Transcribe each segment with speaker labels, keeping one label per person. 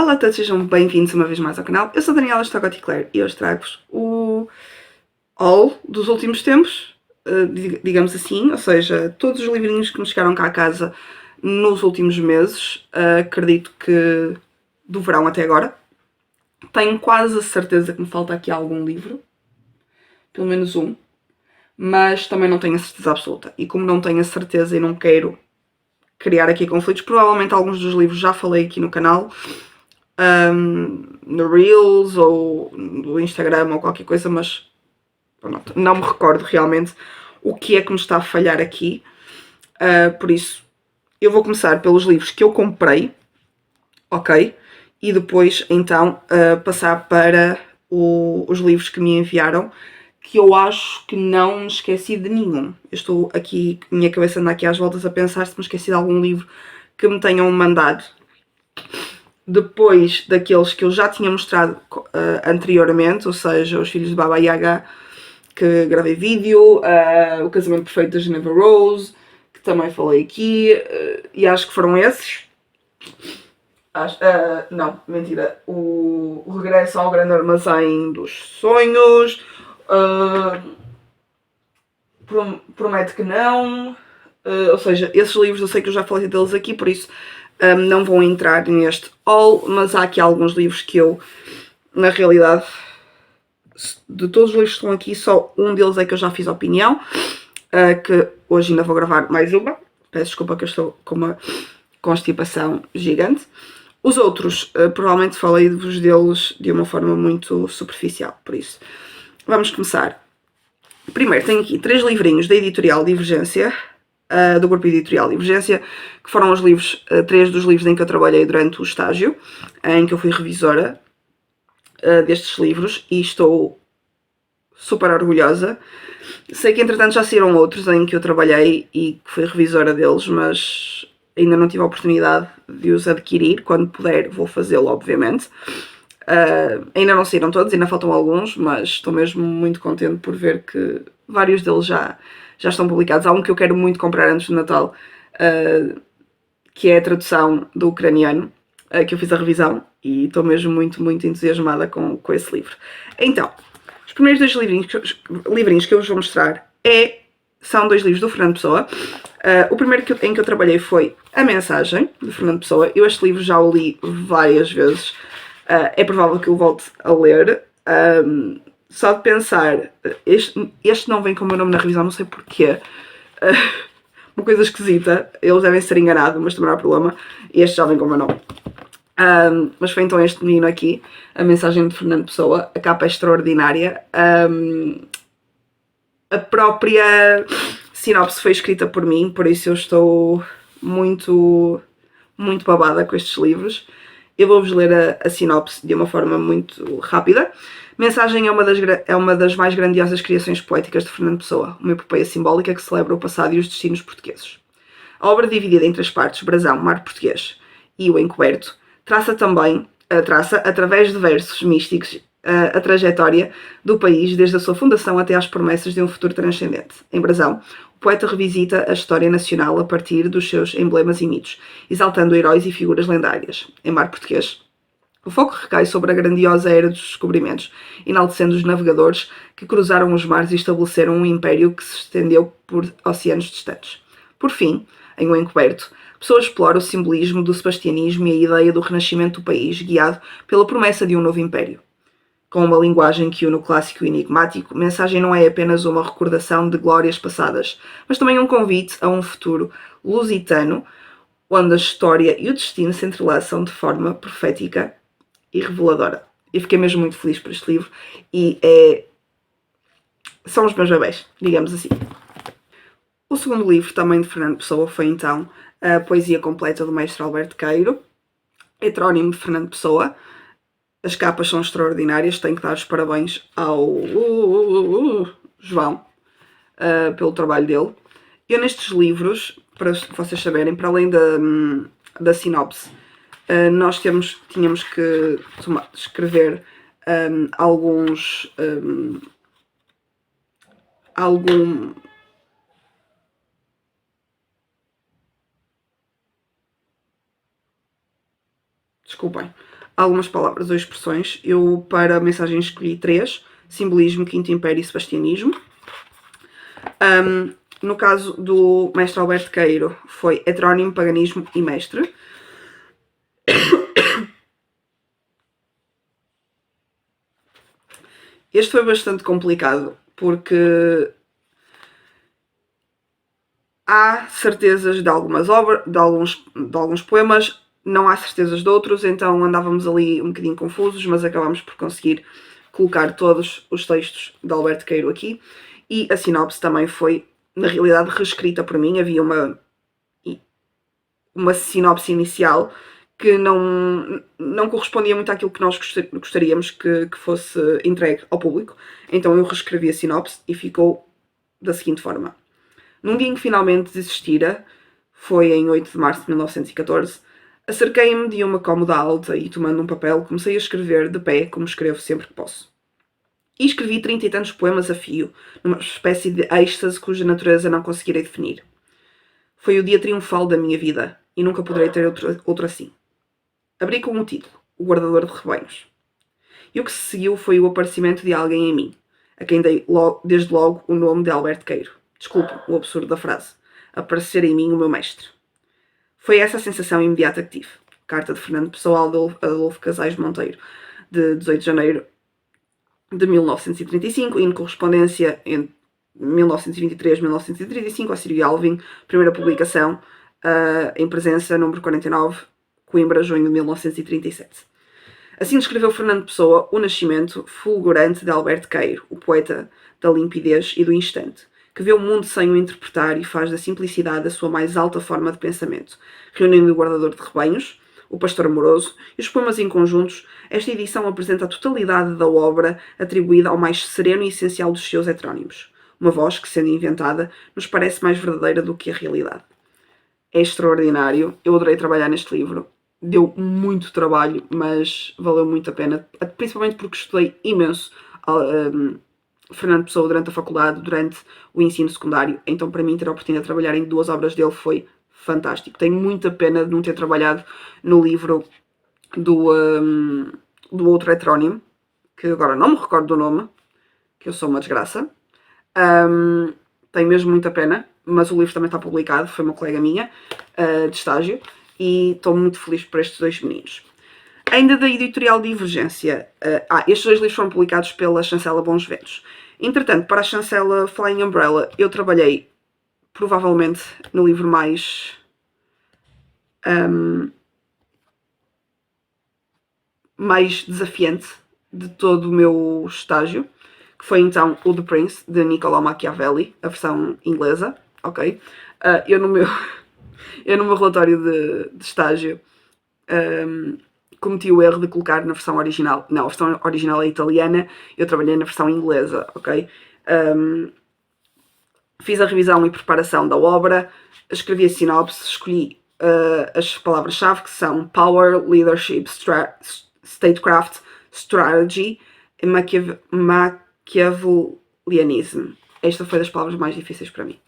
Speaker 1: Olá a todos, sejam bem-vindos uma vez mais ao canal. Eu sou a Daniela Stogoticler e hoje trago-vos o haul dos últimos tempos, digamos assim, ou seja, todos os livrinhos que me chegaram cá a casa nos últimos meses, acredito que do verão até agora. Tenho quase a certeza que me falta aqui algum livro, pelo menos um, mas também não tenho a certeza absoluta. E como não tenho a certeza e não quero criar aqui conflitos, provavelmente alguns dos livros já falei aqui no canal, no Reels ou no Instagram ou qualquer coisa, mas pronto, não me recordo realmente o que é que me está a falhar aqui. Por isso, eu vou começar pelos livros que eu comprei, ok? E depois, então, passar para os livros que me enviaram, que eu acho que não me esqueci de nenhum. Eu estou aqui, minha cabeça anda aqui às voltas a pensar se me esqueci de algum livro que me tenham mandado. Depois daqueles que eu já tinha mostrado anteriormente, ou seja, Os Filhos de Baba Yaga, que gravei vídeo, O Casamento Perfeito da Geneva Rose, que também falei aqui, e acho que foram esses. Não, mentira. O Regresso ao Grande Armazém dos Sonhos, Promete que não, ou seja, esses livros eu sei que eu já falei deles aqui, por isso não vão entrar neste haul, mas há aqui alguns livros que eu, na realidade, de todos os livros que estão aqui, só um deles é que eu já fiz opinião, que hoje ainda vou gravar mais uma. Peço desculpa que eu estou com uma constipação gigante. Os outros, provavelmente falei-vos deles de uma forma muito superficial, por isso. Vamos começar. Primeiro, tenho aqui 3 livrinhos da editorial Divergência, do grupo editorial Divergência, que foram os livros, 3 dos livros em que eu trabalhei durante o estágio, em que eu fui revisora destes livros, e estou super orgulhosa. Sei que entretanto já saíram outros em que eu trabalhei e que fui revisora deles, mas ainda não tive a oportunidade de os adquirir. Quando puder vou fazê-lo, obviamente. Ainda não saíram todos, ainda faltam alguns, mas estou mesmo muito contente por ver que vários deles já estão publicados. Há um que eu quero muito comprar antes do Natal, que é a tradução do ucraniano, que eu fiz a revisão, e estou mesmo muito, muito entusiasmada com esse livro. Então, os primeiros 2 livrinhos que eu vos vou mostrar são 2 livros do Fernando Pessoa. O primeiro em que eu trabalhei foi A Mensagem, do Fernando Pessoa. Eu este livro já o li várias vezes. É provável que eu volte a ler. Só de pensar, este não vem com o meu nome na revisão, não sei porquê. Uma coisa esquisita, eles devem ser enganados, mas também não há problema. Este já vem com o meu nome. Mas foi então este menino aqui, A Mensagem de Fernando Pessoa. A capa é extraordinária. A própria sinopse foi escrita por mim, por isso eu estou muito, muito babada com estes livros. Eu vou-vos ler a sinopse de uma forma muito rápida. Mensagem é uma das mais grandiosas criações poéticas de Fernando Pessoa, uma epopeia simbólica que celebra o passado e os destinos portugueses. A obra, dividida em 3 partes, Brasão, Mar Português e O Encoberto, traça, através de versos místicos, a trajetória do país desde a sua fundação até às promessas de um futuro transcendente. Em Brasão, o poeta revisita a história nacional a partir dos seus emblemas e mitos, exaltando heróis e figuras lendárias. Em Mar Português, o foco recai sobre a grandiosa era dos descobrimentos, enaltecendo os navegadores que cruzaram os mares e estabeleceram um império que se estendeu por oceanos distantes. Por fim, em O Encoberto, a pessoa explora o simbolismo do sebastianismo e a ideia do renascimento do país, guiado pela promessa de um novo império. Com uma linguagem que une o clássico e o enigmático, Mensagem não é apenas uma recordação de glórias passadas, mas também um convite a um futuro lusitano, onde a história e o destino se entrelaçam de forma profética e reveladora. Eu fiquei mesmo muito feliz por este livro e são os meus bebés, digamos assim. O segundo livro, também de Fernando Pessoa, foi então a Poesia Completa do Mestre Alberto Queiro, heterónimo de Fernando Pessoa. As capas são extraordinárias, tenho que dar os parabéns ao João pelo trabalho dele. Eu nestes livros, para vocês saberem, para além da sinopse, nós tínhamos que escrever alguns desculpem, algumas palavras ou expressões. Eu, para a mensagem, escolhi 3: simbolismo, quinto império e sebastianismo. No caso do mestre Alberto Queiro, foi heterónimo, paganismo e mestre. Este foi bastante complicado, porque há certezas de algumas obras, de alguns poemas, não há certezas de outros, então andávamos ali um bocadinho confusos, mas acabámos por conseguir colocar todos os textos de Alberto Queiro aqui. E a sinopse também foi, na realidade, reescrita por mim. Havia uma sinopse inicial que não correspondia muito àquilo que nós gostaríamos que fosse entregue ao público. Então eu reescrevi a sinopse e ficou da seguinte forma. Num dia em que finalmente desistira, foi em 8 de março de 1914, acerquei-me de uma cômoda alta e, tomando um papel, comecei a escrever de pé, como escrevo sempre que posso. E escrevi 30 e tantos poemas a fio, numa espécie de êxtase cuja natureza não conseguirei definir. Foi o dia triunfal da minha vida, e nunca poderei ter outro assim. Abri com um título, O Guardador de Rebanhos. E o que se seguiu foi o aparecimento de alguém em mim, a quem dei desde logo o nome de Alberto Queiro. Desculpe o absurdo da frase. Aparecer em mim o meu mestre. Foi essa a sensação imediata que tive. Carta de Fernando Pessoa a Adolfo Casais Monteiro, de 18 de janeiro de 1935, em correspondência entre 1923 e 1935, ao Sírio Alvim, primeira publicação, em presença, número 49, Coimbra, junho de 1937. Assim descreveu Fernando Pessoa o nascimento fulgurante de Alberto Queiro, o poeta da limpidez e do instante, que vê o mundo sem o interpretar e faz da simplicidade a sua mais alta forma de pensamento, reunindo o guardador de rebanhos, o pastor amoroso e os poemas em conjuntos. Esta edição apresenta a totalidade da obra atribuída ao mais sereno e essencial dos seus heterónimos, uma voz que, sendo inventada, nos parece mais verdadeira do que a realidade. É extraordinário, eu adorei trabalhar neste livro, deu muito trabalho, mas valeu muito a pena, principalmente porque estudei imenso Fernando Pessoa durante a faculdade, durante o ensino secundário, então para mim ter a oportunidade de trabalhar em 2 obras dele foi fantástico. Tenho muita pena de não ter trabalhado no livro do outro heterónimo, que agora não me recordo do nome, que eu sou uma desgraça. Tenho mesmo muita pena, mas o livro também está publicado, foi uma colega minha de estágio, e estou muito feliz por estes 2 meninos. Ainda da editorial Divergência, estes 2 livros foram publicados pela chancela Bons Ventos. Entretanto, para a chancela Flying Umbrella, eu trabalhei provavelmente no livro mais desafiante de todo o meu estágio, que foi então o The Prince, de Niccolò Machiavelli, a versão inglesa, ok? Eu no meu relatório de estágio cometi o erro de colocar na versão original. Não, a versão original é italiana, eu trabalhei na versão inglesa, ok? Fiz a revisão e preparação da obra, escrevi a sinopse, escolhi as palavras-chave, que são Power, Leadership, Statecraft, Strategy e Machiavellianism. Esta foi das palavras mais difíceis para mim.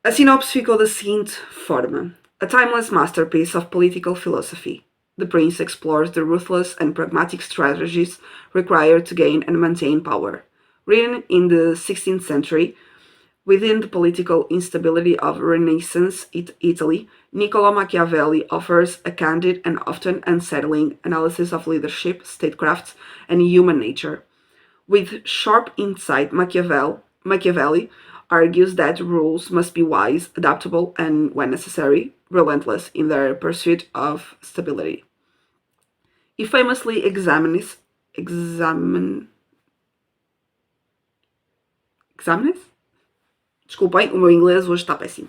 Speaker 1: A sinopse ficou da seguinte forma. A timeless masterpiece of political philosophy. The Prince explores the ruthless and pragmatic strategies required to gain and maintain power. Written in the 16th century, within the political instability of Renaissance Italy, Niccolò Machiavelli offers a candid and often unsettling analysis of leadership, statecraft, and human nature. With sharp insight, Machiavelli argues that rules must be wise, adaptable, and, when necessary, relentless in their pursuit of stability. He famously examines desculpem, o meu inglês hoje está péssimo.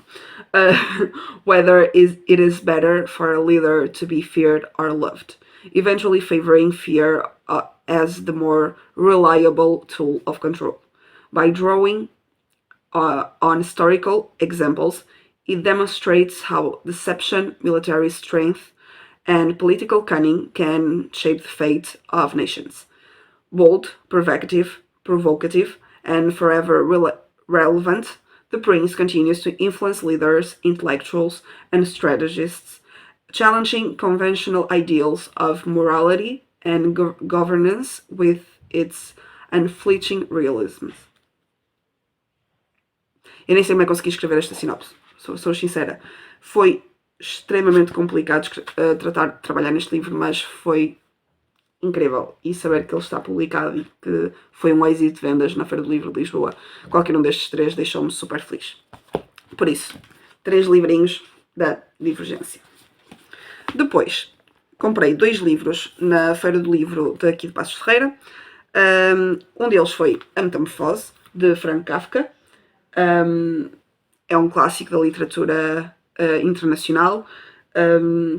Speaker 1: Whether it is better for a leader to be feared or loved, eventually favoring fear as the more reliable tool of control. By drawing on historical examples, it demonstrates how deception, military strength, and political cunning can shape the fate of nations. Bold, provocative, and forever relevant, The Prince continues to influence leaders, intellectuals, and strategists challenging conventional ideals of morality and governance with its unflinching realism. Eu nem sei como é que consegui escrever esta sinopse, sou sincera. Foi extremamente complicado trabalhar neste livro, mas foi incrível. E saber que ele está publicado e que foi um êxito de vendas na Feira do Livro de Lisboa, qualquer um destes três deixou-me super feliz. Por isso, 3 livrinhos da Divergência. Depois, comprei 2 livros na Feira do Livro daqui de Passos de Ferreira. Um deles foi A Metamorfose, de Franz Kafka. É um clássico da literatura internacional.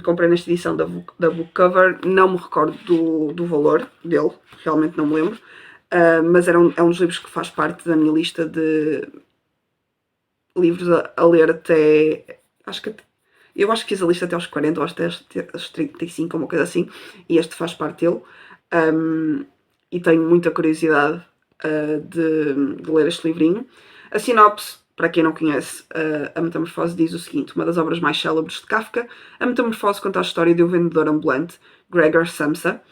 Speaker 1: Comprei nesta edição da Book Cover. Não me recordo do valor dele, realmente não me lembro. Mas é um dos livros que faz parte da minha lista de livros a ler até... Eu acho que fiz a lista até aos 40 ou até aos 35, uma coisa assim, e este faz parte dele. E tenho muita curiosidade de ler este livrinho. A sinopse, para quem não conhece, A Metamorfose diz o seguinte: uma das obras mais célebres de Kafka, A Metamorfose conta a história de um vendedor ambulante, Gregor Samsa,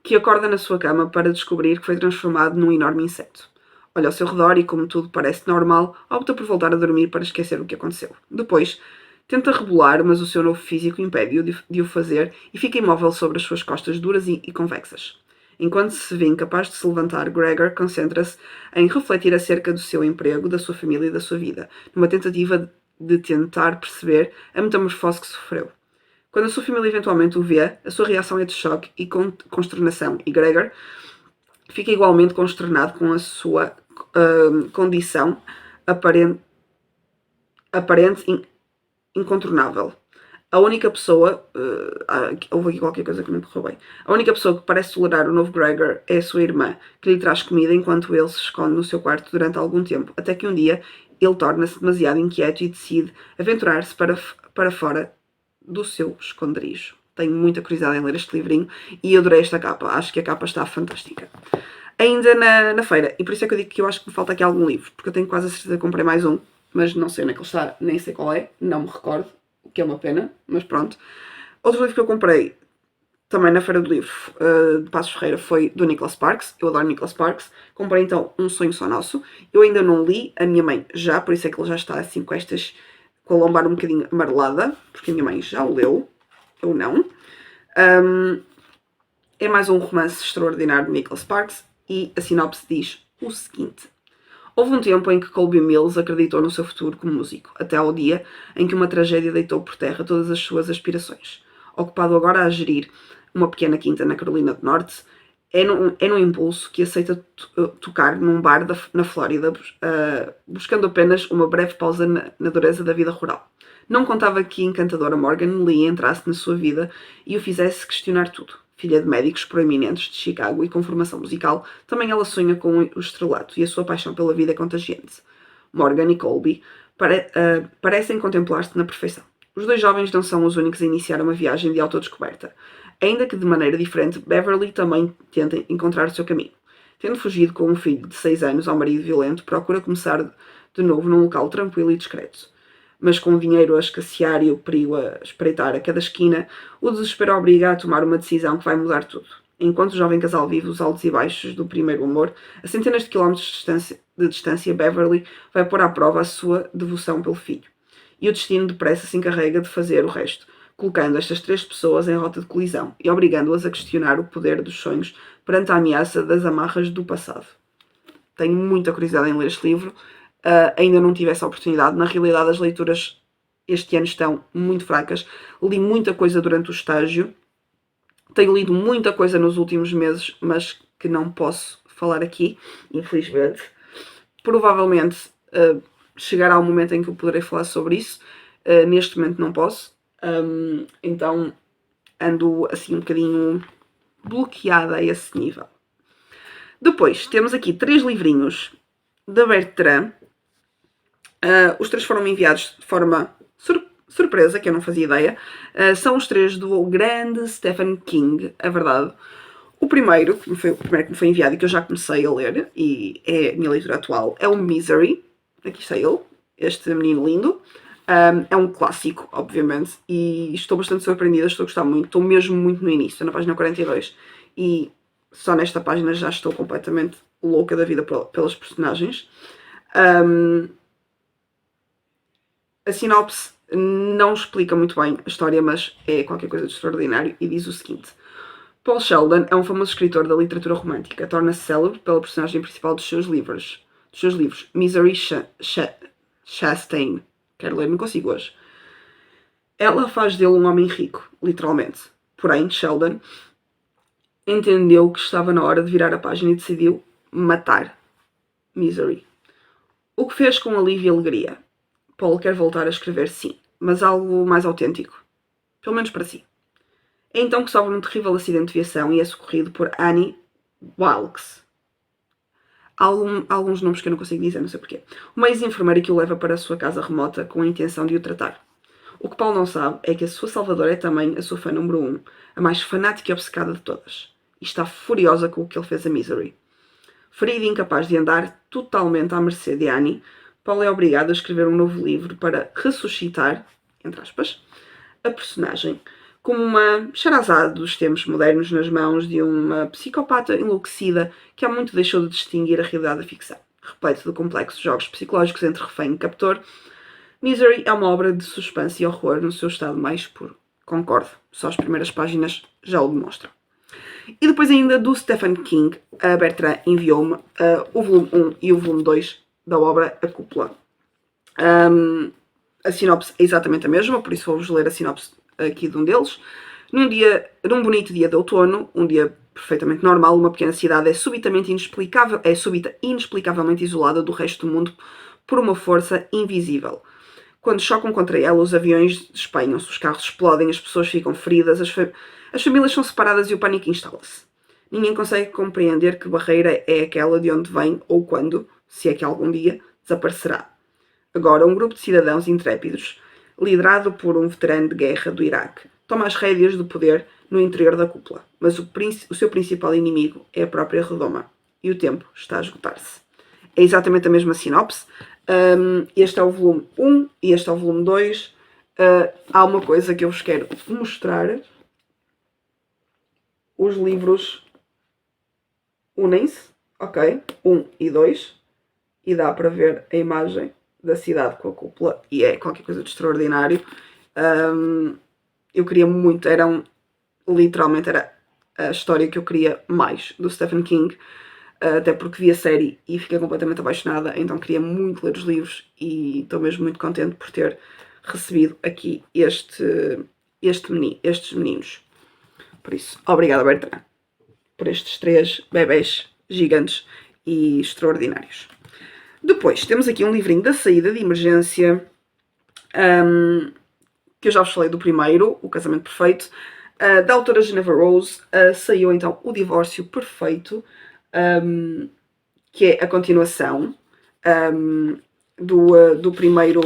Speaker 1: que acorda na sua cama para descobrir que foi transformado num enorme inseto. Olha ao seu redor e, como tudo parece normal, opta por voltar a dormir para esquecer o que aconteceu. Depois, tenta rebolar, mas o seu novo físico impede-o de o fazer e fica imóvel sobre as suas costas duras e convexas. Enquanto se vê incapaz de se levantar, Gregor concentra-se em refletir acerca do seu emprego, da sua família e da sua vida, numa tentativa de tentar perceber a metamorfose que sofreu. Quando a sua família eventualmente o vê, a sua reação é de choque e consternação, e Gregor fica igualmente consternado com a sua condição aparente incontornável. A única pessoa... houve aqui qualquer coisa que me correu bem. A única pessoa que parece tolerar o novo Gregor é a sua irmã, que lhe traz comida enquanto ele se esconde no seu quarto durante algum tempo, até que um dia ele torna-se demasiado inquieto e decide aventurar-se para fora do seu esconderijo. Tenho muita curiosidade em ler este livrinho e adorei esta capa. Acho que a capa está fantástica. Ainda na feira, e por isso é que eu digo que eu acho que me falta aqui algum livro, porque eu tenho quase a certeza que comprei mais um, mas não sei onde é que ele está, nem sei qual é, não me recordo, o que é uma pena, mas pronto. Outro livro que eu comprei também na Feira do Livro de Passos Ferreira foi do Nicholas Sparks. Eu adoro Nicholas Sparks. Comprei então Um Sonho Só Nosso. Eu ainda não li, a minha mãe já, por isso é que ele já está assim com a lombar um bocadinho amarelada, porque a minha mãe já o leu, eu não. É mais um romance extraordinário de Nicholas Sparks e a sinopse diz o seguinte: houve um tempo em que Colby Mills acreditou no seu futuro como músico, até ao dia em que uma tragédia deitou por terra todas as suas aspirações. Ocupado agora a gerir uma pequena quinta na Carolina do Norte, é num impulso que aceita tocar num bar na Flórida, buscando apenas uma breve pausa na dureza da vida rural. Não contava que a encantadora Morgan Lee entrasse na sua vida e o fizesse questionar tudo. Filha de médicos proeminentes de Chicago e com formação musical, também ela sonha com o estrelato e a sua paixão pela vida é contagiante. Morgan e Colby parecem contemplar-se na perfeição. Os dois jovens não são os únicos a iniciar uma viagem de autodescoberta. Ainda que de maneira diferente, Beverly também tenta encontrar o seu caminho. Tendo fugido com um filho de 6 anos ao marido violento, procura começar de novo num local tranquilo e discreto. Mas com o dinheiro a escassear e o perigo a espreitar a cada esquina, o desespero obriga a tomar uma decisão que vai mudar tudo. Enquanto o jovem casal vive os altos e baixos do primeiro amor, a centenas de quilómetros de distância, Beverly vai pôr à prova a sua devoção pelo filho. E o destino depressa se encarrega de fazer o resto, colocando estas 3 pessoas em rota de colisão e obrigando-as a questionar o poder dos sonhos perante a ameaça das amarras do passado. Tenho muita curiosidade em ler este livro. Ainda não tive essa oportunidade. Na realidade, as leituras este ano estão muito fracas. Li muita coisa durante o estágio. Tenho lido muita coisa nos últimos meses, mas que não posso falar aqui, infelizmente. Provavelmente chegará um momento em que eu poderei falar sobre isso. Neste momento não posso. Então ando assim um bocadinho bloqueada a esse nível. Depois temos aqui 3 livrinhos da Bertrand. Os 3 foram enviados de forma surpresa, que eu não fazia ideia. São os 3 do grande Stephen King, é verdade. O primeiro que me foi enviado e que eu já comecei a ler, e é a minha leitura atual, é o Misery. Aqui está ele, este menino lindo. É um clássico, obviamente, e estou bastante surpreendida, estou a gostar muito, estou mesmo muito no início, na página 42, e só nesta página já estou completamente louca da vida pelas personagens. A sinopse não explica muito bem a história, mas é qualquer coisa de extraordinário e diz o seguinte: Paul Sheldon é um famoso escritor da literatura romântica. Torna-se célebre pela personagem principal dos seus livros, Misery Chastain. Quero ler, não consigo hoje. Ela faz dele um homem rico, literalmente. Porém, Sheldon entendeu que estava na hora de virar a página e decidiu matar Misery. O que fez com alívio e alegria. Paul quer voltar a escrever, sim, mas algo mais autêntico. Pelo menos para si. É então que sofre um terrível acidente de viação e é socorrido por Annie Wilkes. Alguns nomes que eu não consigo dizer, não sei porquê. Uma ex-enfermeira que o leva para a sua casa remota com a intenção de o tratar. O que Paul não sabe é que a sua salvadora é também a sua fã número 1, a mais fanática e obcecada de todas. E está furiosa com o que ele fez a Misery. Ferido e incapaz de andar totalmente à mercê de Annie, Paul é obrigado a escrever um novo livro para ressuscitar, entre aspas, a personagem, como uma Sherazade dos tempos modernos nas mãos de uma psicopata enlouquecida que há muito deixou de distinguir a realidade da ficção. Repleto de complexos jogos psicológicos entre refém e captor, Misery é uma obra de suspense e horror no seu estado mais puro. Concordo, só as primeiras páginas já o demonstram. E depois ainda do Stephen King, a Bertrand enviou-me o volume 1 e o volume 2 da obra A Cúpula. A sinopse é exatamente a mesma, por isso vou-vos ler a sinopse aqui de um deles. Num bonito dia de outono, um dia perfeitamente normal, uma pequena cidade é súbita inexplicavelmente isolada do resto do mundo por uma força invisível. Quando chocam contra ela, os aviões despenham-se, os carros explodem, as pessoas ficam feridas, as famílias são separadas e o pânico instala-se. Ninguém consegue compreender que barreira é aquela de onde vem ou quando, se é que algum dia, desaparecerá. Agora, um grupo de cidadãos intrépidos, liderado por um veterano de guerra do Iraque, toma as rédeas do poder no interior da cúpula, mas o seu principal inimigo é a própria redoma, e o tempo está a esgotar-se. É exatamente a mesma sinopse. Este é o volume 1 e este é o volume 2. Há uma coisa que eu vos quero mostrar. Os livros unem-se, ok? 1 e 2. E dá para ver a imagem da cidade com a cúpula. E é qualquer coisa de extraordinário. Eu queria muito, literalmente era a história que eu queria mais do Stephen King. Até porque vi a série e fiquei completamente apaixonada, então queria muito ler os livros e estou mesmo muito contente por ter recebido aqui estes meninos. Por isso, obrigada, Bertrand, por estes 3 bebés gigantes e extraordinários. Depois, temos aqui um livrinho da saída de emergência, que eu já vos falei do primeiro, O Casamento Perfeito, da autora Geneva Rose. Saiu então O Divórcio Perfeito, que é a continuação do primeiro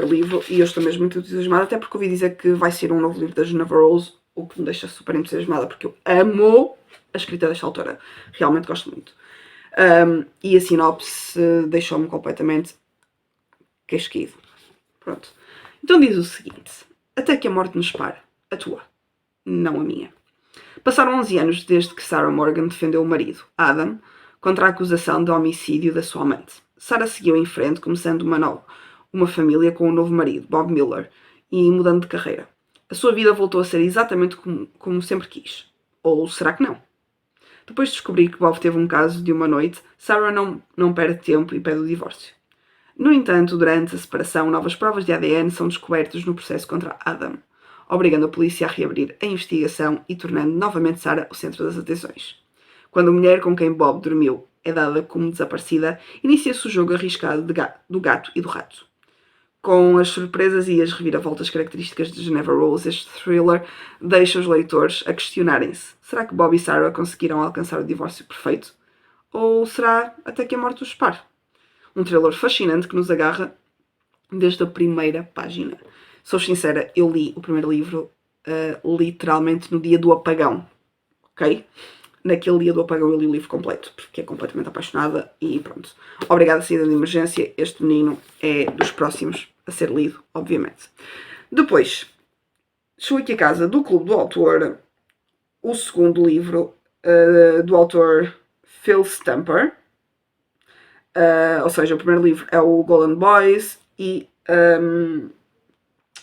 Speaker 1: livro, e eu estou mesmo muito entusiasmada, até porque ouvi dizer que vai ser um novo livro da Geneva Rose, o que me deixa super entusiasmada, porque eu amo a escrita desta autora, realmente gosto muito. E a sinopse deixou-me completamente casquido. Pronto. Então diz o seguinte: até que a morte nos pare, a tua, não a minha. Passaram 11 anos desde que Sarah Morgan defendeu o marido, Adam, contra a acusação de homicídio da sua amante. Sarah seguiu em frente, começando uma família com um novo marido, Bob Miller, e mudando de carreira. A sua vida voltou a ser exatamente como sempre quis. Ou será que não? Depois de descobrir que Bob teve um caso de uma noite, Sarah não perde tempo e pede o divórcio. No entanto, durante a separação, novas provas de ADN são descobertas no processo contra Adam, obrigando a polícia a reabrir a investigação e tornando novamente Sarah o centro das atenções. Quando a mulher com quem Bob dormiu é dada como desaparecida, inicia-se o jogo arriscado do gato e do rato. Com as surpresas e as reviravoltas características de Geneva Rose, este thriller deixa os leitores a questionarem-se: será que Bob e Sarah conseguiram alcançar o divórcio perfeito? Ou será até que a morte os separe? Um thriller fascinante que nos agarra desde a primeira página. Sou sincera, eu li o primeiro livro literalmente no dia do apagão, ok? naquele dia do apagão eu li o livro completo, porque é completamente apaixonada e pronto. Obrigada, Saída de Emergência. Este menino é dos próximos a ser lido, obviamente. Depois, chegou aqui a casa do Clube do Autor, o segundo livro do autor Phil Stamper. Ou seja, o primeiro livro é o Golden Boys e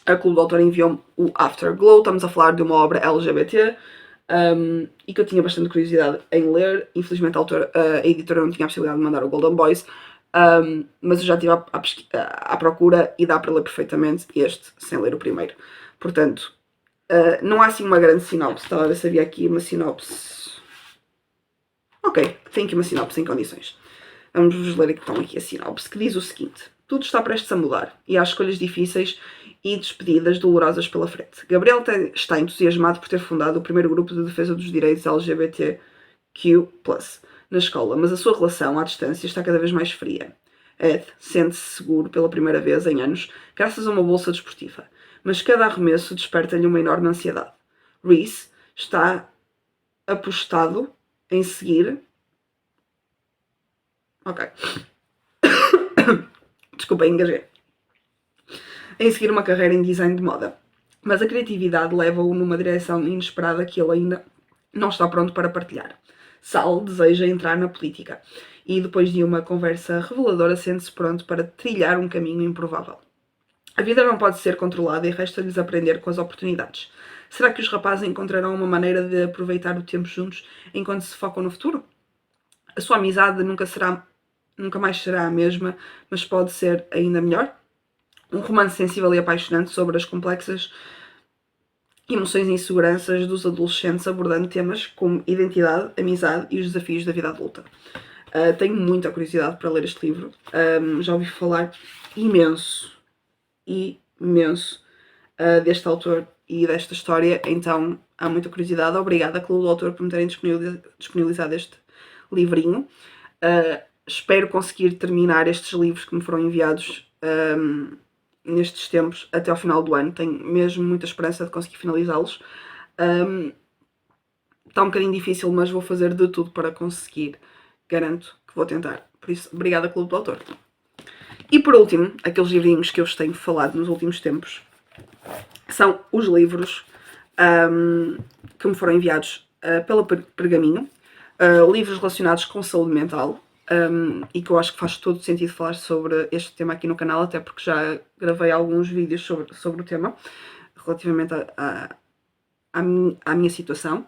Speaker 1: a Clube do Autor enviou-me o Afterglow. Estamos a falar de uma obra LGBT e que eu tinha bastante curiosidade em ler. Infelizmente a editora não tinha a possibilidade de mandar o Golden Boys, mas eu já estive à procura e dá para ler perfeitamente este sem ler o primeiro. Portanto, não há assim uma grande sinopse. Estava a ver se havia aqui uma sinopse. Ok, tem aqui uma sinopse em condições. Vamos ler então aqui a sinopse, que diz o seguinte: tudo está prestes a mudar e há escolhas difíceis e despedidas dolorosas pela frente. Gabriel está entusiasmado por ter fundado o primeiro grupo de defesa dos direitos LGBTQ+, na escola, mas a sua relação à distância está cada vez mais fria. Ed sente-se seguro pela primeira vez em anos graças a uma bolsa desportiva, mas cada arremesso desperta-lhe uma enorme ansiedade. Reese está apostado em seguir... Ok. Desculpa, engasguei. Em seguir uma carreira em design de moda. Mas a criatividade leva-o numa direção inesperada que ele ainda não está pronto para partilhar. Sal deseja entrar na política e depois de uma conversa reveladora sente-se pronto para trilhar um caminho improvável. A vida não pode ser controlada e resta-lhes aprender com as oportunidades. Será que os rapazes encontrarão uma maneira de aproveitar o tempo juntos enquanto se focam no futuro? A sua amizade nunca mais será a mesma, mas pode ser ainda melhor? Um romance sensível e apaixonante sobre as complexas emoções e inseguranças dos adolescentes, abordando temas como identidade, amizade e os desafios da vida adulta. Tenho muita curiosidade para ler este livro. Já ouvi falar imenso deste autor e desta história, então há muita curiosidade. Obrigada, Clube do Autor, por me terem disponibilizado este livrinho. Espero conseguir terminar estes livros que me foram enviados nestes tempos até ao final do ano. Tenho mesmo muita esperança de conseguir finalizá-los. Está um bocadinho difícil, mas vou fazer de tudo para conseguir. Garanto que vou tentar. Por isso, obrigada, Clube do Autor. E por último, aqueles livrinhos que eu vos tenho falado nos últimos tempos são os livros que me foram enviados pela Pergaminho. Livros relacionados com saúde mental. E que eu acho que faz todo sentido falar sobre este tema aqui no canal, até porque já gravei alguns vídeos sobre o tema, relativamente à minha situação.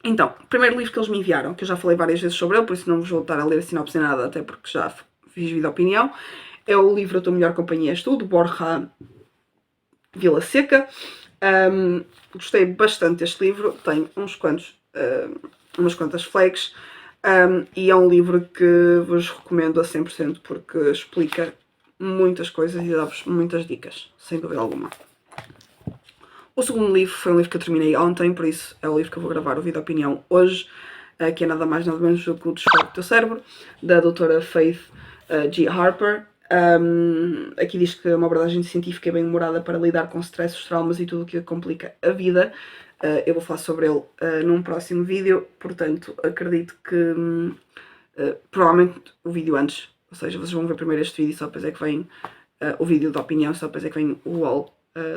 Speaker 1: Então, o primeiro livro que eles me enviaram, que eu já falei várias vezes sobre ele, por isso não vos vou voltar a ler a sinopse nada, até porque já fiz vídeo de opinião, é o livro A Tua Melhor Companhia És Tu, de Borja Vilaseca. Gostei bastante deste livro, tem umas quantas flags. E é um livro que vos recomendo a 100% porque explica muitas coisas e dá-vos muitas dicas, sem dúvida alguma. O segundo livro foi um livro que eu terminei ontem, por isso é o livro que eu vou gravar o vídeo de opinião hoje, que é nada mais nada menos do que O Desfoque do Teu Cérebro, da doutora Faith G. Harper. Aqui diz que é uma abordagem científica bem humorada para lidar com stress, os traumas e tudo o que complica a vida. Eu vou falar sobre ele num próximo vídeo, portanto acredito que provavelmente o vídeo antes, ou seja, vocês vão ver primeiro este vídeo, só depois é que vem o vídeo da opinião, só depois é que vem o haul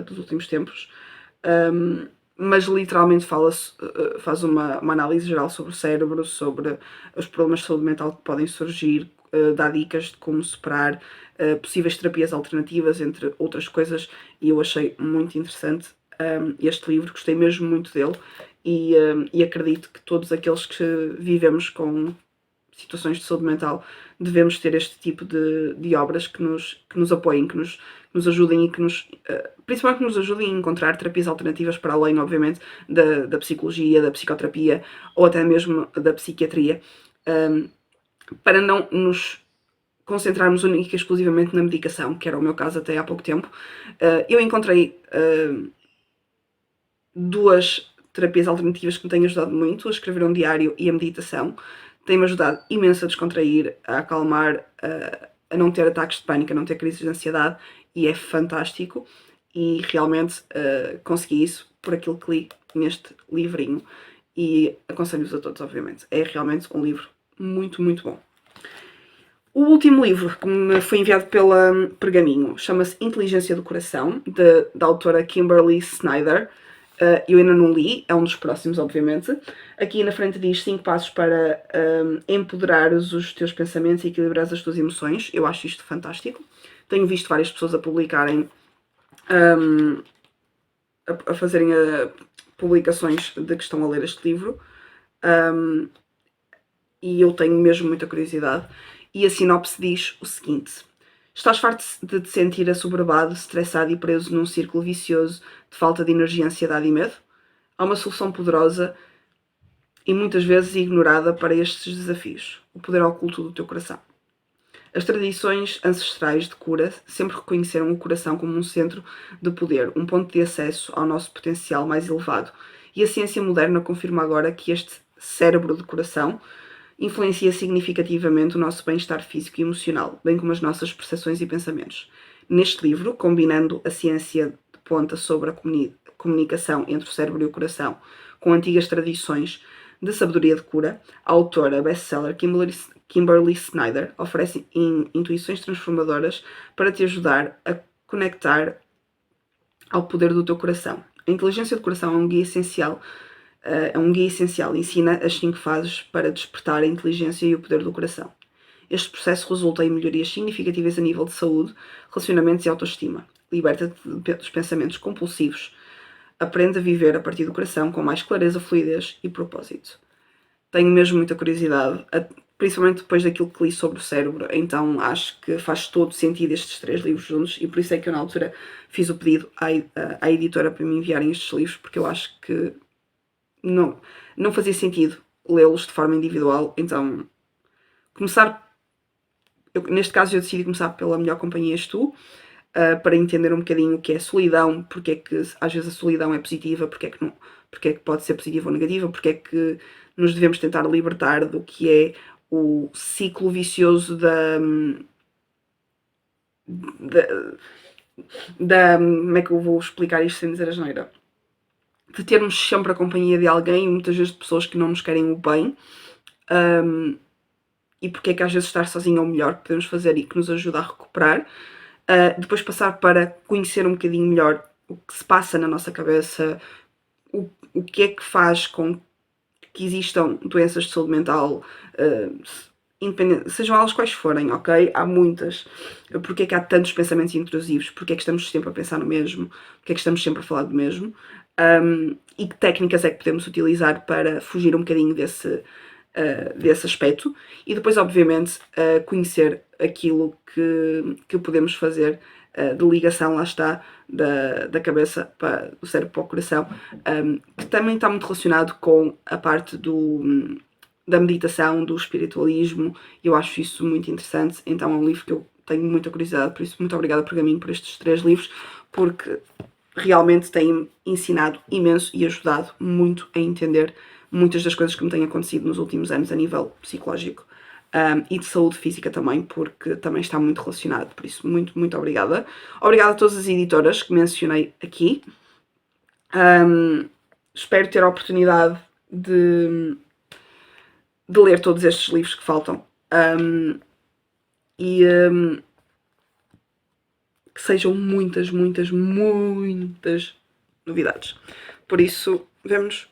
Speaker 1: dos últimos tempos. Mas literalmente faz uma análise geral sobre o cérebro, sobre os problemas de saúde mental que podem surgir, dá dicas de como superar, possíveis terapias alternativas, entre outras coisas, e eu achei muito interessante este livro, gostei mesmo muito dele e acredito que todos aqueles que vivemos com situações de saúde mental devemos ter este tipo de obras que nos apoiem, que nos ajudem e que principalmente que nos ajudem a encontrar terapias alternativas para além, obviamente, da psicologia, da psicoterapia ou até mesmo da psiquiatria, para não nos concentrarmos única e exclusivamente na medicação, que era o meu caso até há pouco tempo. Eu encontrei duas terapias alternativas que me têm ajudado muito: a escrever um diário e a meditação. Tem-me ajudado imenso a descontrair, a acalmar, a não ter ataques de pânico, a não ter crises de ansiedade, e é fantástico. E realmente consegui isso por aquilo que li neste livrinho. e aconselho-vos a todos, obviamente. É realmente um livro muito, muito bom. O último livro que me foi enviado pela Pergaminho chama-se Inteligência do Coração, da autora Kimberly Snyder. Eu ainda não li, é um dos próximos, obviamente. Aqui na frente diz 5 passos para empoderares os teus pensamentos e equilibrares as tuas emoções. Eu acho isto fantástico. Tenho visto várias pessoas a publicarem, a fazerem publicações de que estão a ler este livro. E eu tenho mesmo muita curiosidade. E a sinopse diz o seguinte: estás farto de te sentir assoberbado, estressado e preso num círculo vicioso de falta de energia, ansiedade e medo? Há uma solução poderosa e muitas vezes ignorada para estes desafios: o poder oculto do teu coração. As tradições ancestrais de cura sempre reconheceram o coração como um centro de poder, um ponto de acesso ao nosso potencial mais elevado. E a ciência moderna confirma agora que este cérebro de coração influencia significativamente o nosso bem-estar físico e emocional, bem como as nossas percepções e pensamentos. Neste livro, combinando a ciência de ponta sobre a comunicação entre o cérebro e o coração com antigas tradições de sabedoria de cura, a autora best-seller Kimberly Snyder oferece intuições transformadoras para te ajudar a conectar ao poder do teu coração. A inteligência do coração é um guia essencial. Ensina as 5 fases para despertar a inteligência e o poder do coração. Este processo resulta em melhorias significativas a nível de saúde, relacionamentos e autoestima. Liberta-te dos pensamentos compulsivos. Aprende a viver a partir do coração com mais clareza, fluidez e propósito. Tenho mesmo muita curiosidade, principalmente depois daquilo que li sobre o cérebro, então acho que faz todo sentido estes 3 livros juntos e por isso é que eu na altura fiz o pedido à editora para me enviarem estes livros, porque eu acho que não fazia sentido lê-los de forma individual, então neste caso eu decidi começar pela Melhor Companhia És Tu, para entender um bocadinho o que é a solidão, porque é que às vezes a solidão é positiva, porque é que pode ser positiva ou negativa, porque é que nos devemos tentar libertar do que é o ciclo vicioso como é que eu vou explicar isto sem dizer asneira? De termos sempre a companhia de alguém, muitas vezes de pessoas que não nos querem o bem, e porque é que às vezes estar sozinho é o melhor que podemos fazer e que nos ajuda a recuperar. Depois passar para conhecer um bocadinho melhor o que se passa na nossa cabeça, o que é que faz com que existam doenças de saúde mental, sejam elas quais forem, ok? Há muitas. Porque é que há tantos pensamentos intrusivos? Porque é que estamos sempre a pensar no mesmo? Porque é que estamos sempre a falar do mesmo? E que técnicas é que podemos utilizar para fugir um bocadinho desse aspecto? E depois, obviamente, conhecer aquilo que podemos fazer de ligação, lá está, da cabeça do cérebro para o coração, que também está muito relacionado com a parte da meditação, do espiritualismo. Eu acho isso muito interessante, então é um livro que eu tenho muita curiosidade, por isso muito obrigada Pergaminho por estes 3 livros, porque realmente têm ensinado imenso e ajudado muito a entender muitas das coisas que me têm acontecido nos últimos anos a nível psicológico. E de saúde física também, porque também está muito relacionado, por isso muito, muito obrigada. Obrigada a todas as editoras que mencionei aqui. Espero ter a oportunidade de ler todos estes livros que faltam. Que sejam muitas, muitas, muitas novidades. Por isso, vemo-nos.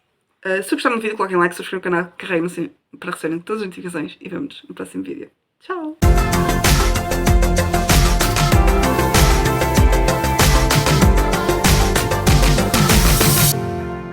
Speaker 1: Se gostaram do vídeo, coloquem like, subscrevam o canal, carreguem no sininho para receberem todas as notificações e vemo-nos no próximo vídeo. Tchau!